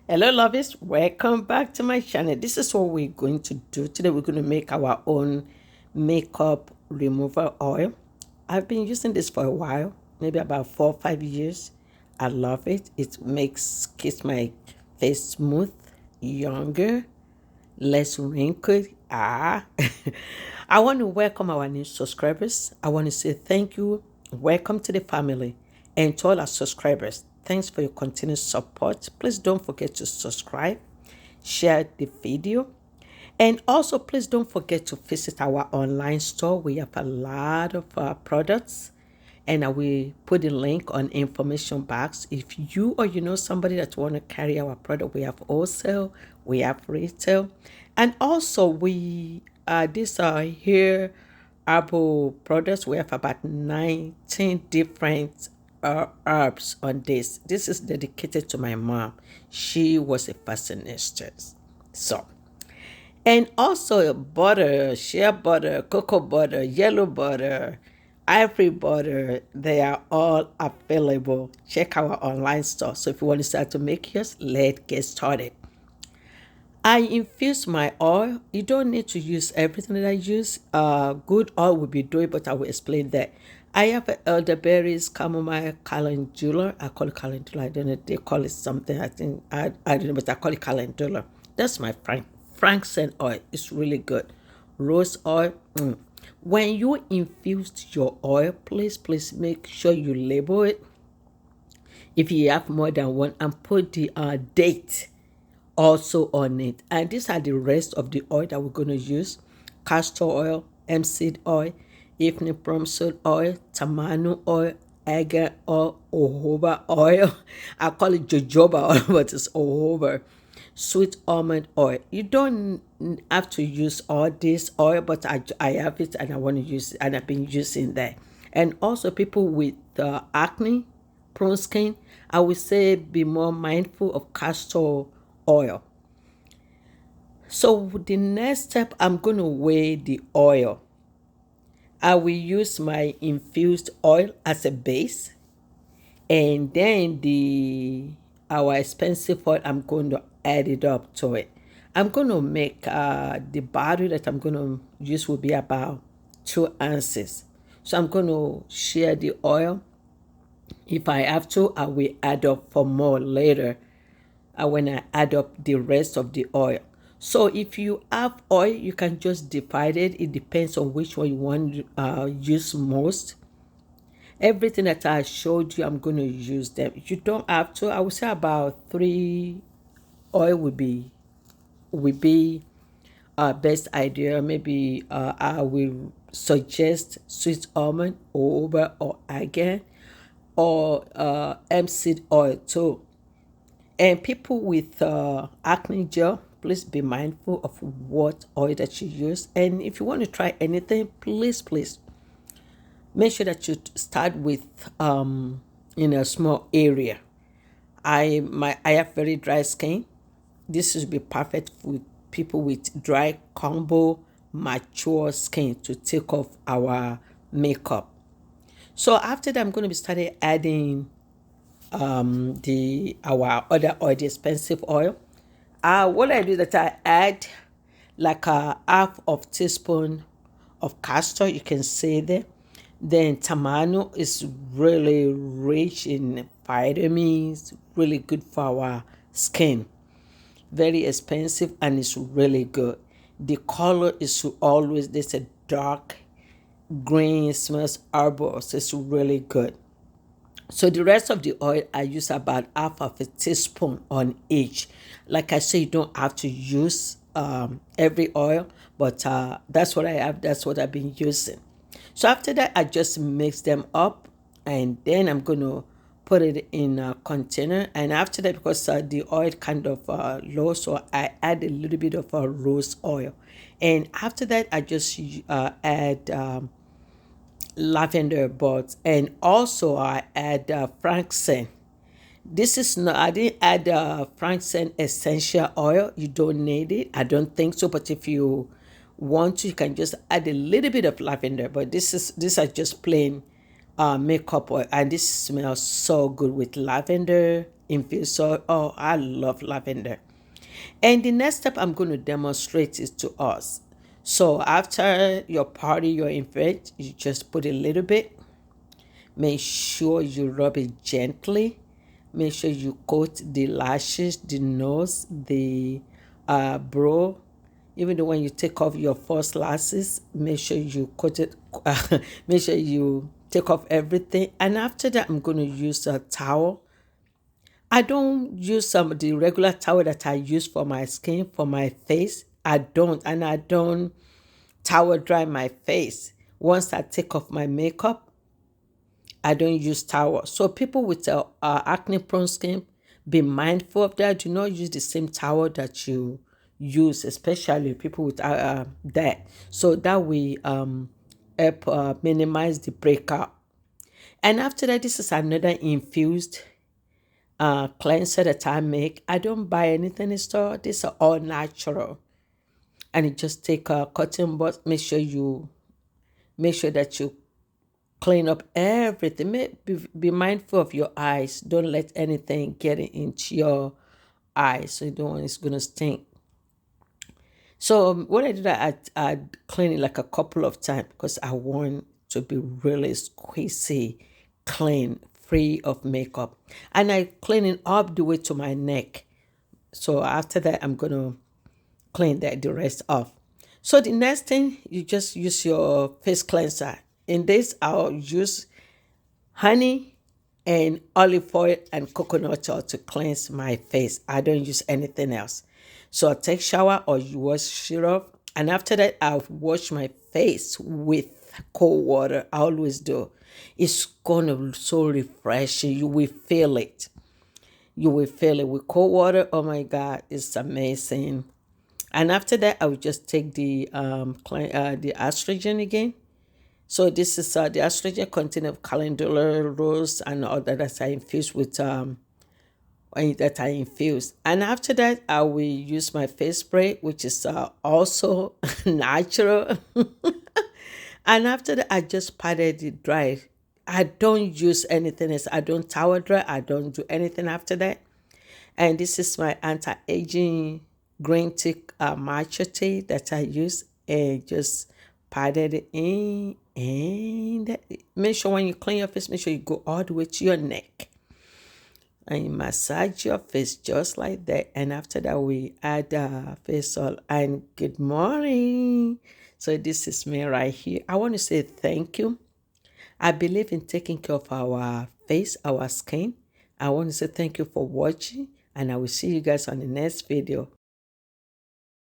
Hello, lovers. Welcome back to my channel. This is what we're going to do today. We're going to make our own makeup remover oil. I've been using this for a while, maybe about 4 or 5 years. I love it. It keeps my face smooth, younger, less wrinkled. I want to welcome our new subscribers. I want to say thank you. Welcome to the family. And to all our subscribers, thanks for your continued support. Please don't forget to subscribe, share the video, and also please don't forget to visit our online store. We have a lot of products, and I will put the link on information box. If you or you know somebody that want to carry our product, we have wholesale, we have retail, and also we these are here herbal products. We have about 19 different herbs on this. This is dedicated to my mom. She was a fashionista. So, and also butter, shea butter, cocoa butter, yellow butter, ivory butter. They are all available. Check our online store. So if you want to start to make yours, let's get started. I infuse my oil. You don't need to use everything that I use. Good oil will be doing, but I will explain that. I have elderberries, chamomile, calendula. I call it calendula. I don't know. They call it something. I don't know, but I call it calendula. That's my frankincense oil. It's really good. Rose oil. When you infuse your oil, please make sure you label it if you have more than one and put the date also on it. And these are the rest of the oil that we're going to use: castor oil, MCD oil, evening primrose oil, tamanu oil, argan oil, jojoba oil. I call it jojoba oil, but it's jojoba. Sweet almond oil. You don't have to use all this oil, but I have it and I want to use it, and I've been using that. And also people with acne, prone skin, I would say be more mindful of castor oil. So the next step, I'm going to weigh the oil. I will use my infused oil as a base, and then the our expensive oil, I'm going to add it up to it. I'm going to make the battery that I'm going to use will be about 2 ounces. So I'm going to share the oil. If I have to, I will add up for more later when I add up the rest of the oil. So if you have oil, you can just divide it. It depends on which one you want to use most. Everything that I showed you, I'm going to use them. You don't have to. I would say about 3 oil would be best idea. Maybe I will suggest sweet almond, jojoba, or argan, or MCD oil too. And people with acne gel, please be mindful of what oil that you use. And if you want to try anything, please make sure that you start with in a small area. I have very dry skin. This should be perfect for people with dry, combo, mature skin to take off our makeup. So after that, I'm going to be starting adding the our other oil, the expensive oil. What I do is that I add like a half of teaspoon of castor, you can say there. Then tamano is really rich in vitamins, really good for our skin. Very expensive and it's really good. The color is always this a dark green, smells herbal, so it's really good. So the rest of the oil, I use about half of a teaspoon on each. Like I say, you don't have to use every oil, but that's what I have. That's what I've been using. So after that, I just mix them up, and then I'm going to put it in a container. And after that, because the oil kind of low, so I add a little bit of rose oil. And after that, I just add lavender buds, and also I add frankincense. This is not, I didn't add frankincense essential oil. You don't need it. I don't think so. But if you want to, you can just add a little bit of lavender. But these are just plain makeup oil, and this smells so good with lavender, infused oil. Oh, I love lavender. And the next step I'm going to demonstrate is to us. So after your party, your event, you just put a little bit. Make sure you rub it gently. Make sure you coat the lashes, the nose, the brow. Even though when you take off your false lashes, make sure you coat it. Make sure you take off everything. And after that, I'm going to use a towel. I don't use some of the regular towel that I use for my skin, for my face. I don't, and I don't towel dry my face. Once I take off my makeup, I don't use towel. So people with acne prone skin, be mindful of that. Do not use the same towel that you use, especially people with that. So that we help minimize the breakout. And after that, this is another infused cleanser that I make. I don't buy anything in store. These are all natural. And you just take a cotton bud. Make sure that you clean up everything. Be mindful of your eyes. Don't let anything get into your eyes. So you don't want it's gonna stink. So what I did, I clean it like a couple of times because I want to be really squeezy, clean, free of makeup. And I clean it up the way to my neck. So after that, I'm gonna clean the rest off. So the next thing, you just use your face cleanser. In this, I'll use honey and olive oil and coconut oil to cleanse my face. I don't use anything else. So I'll take shower or you wash it off. And after that, I'll wash my face with cold water. I always do. It's gonna so refreshing. You will feel it. You will feel it with cold water. Oh my God, it's amazing. And after that, I will just take the estrogen again. So this is the estrogen contains of calendula, rose, and all that I infuse with that I infuse. And after that, I will use my face spray, which is also natural. And after that, I just patted it dry. I don't use anything else. I don't towel dry. I don't do anything after that. And this is my anti-aging green tea matcha tea that I use, and just patted it in. And make sure when you clean your face, make sure you go all the way to your neck. And you massage your face just like that. And after that, we add face oil. And good morning. So this is me right here. I want to say thank you. I believe in taking care of our face, our skin. I want to say thank you for watching, and I will see you guys on the next video.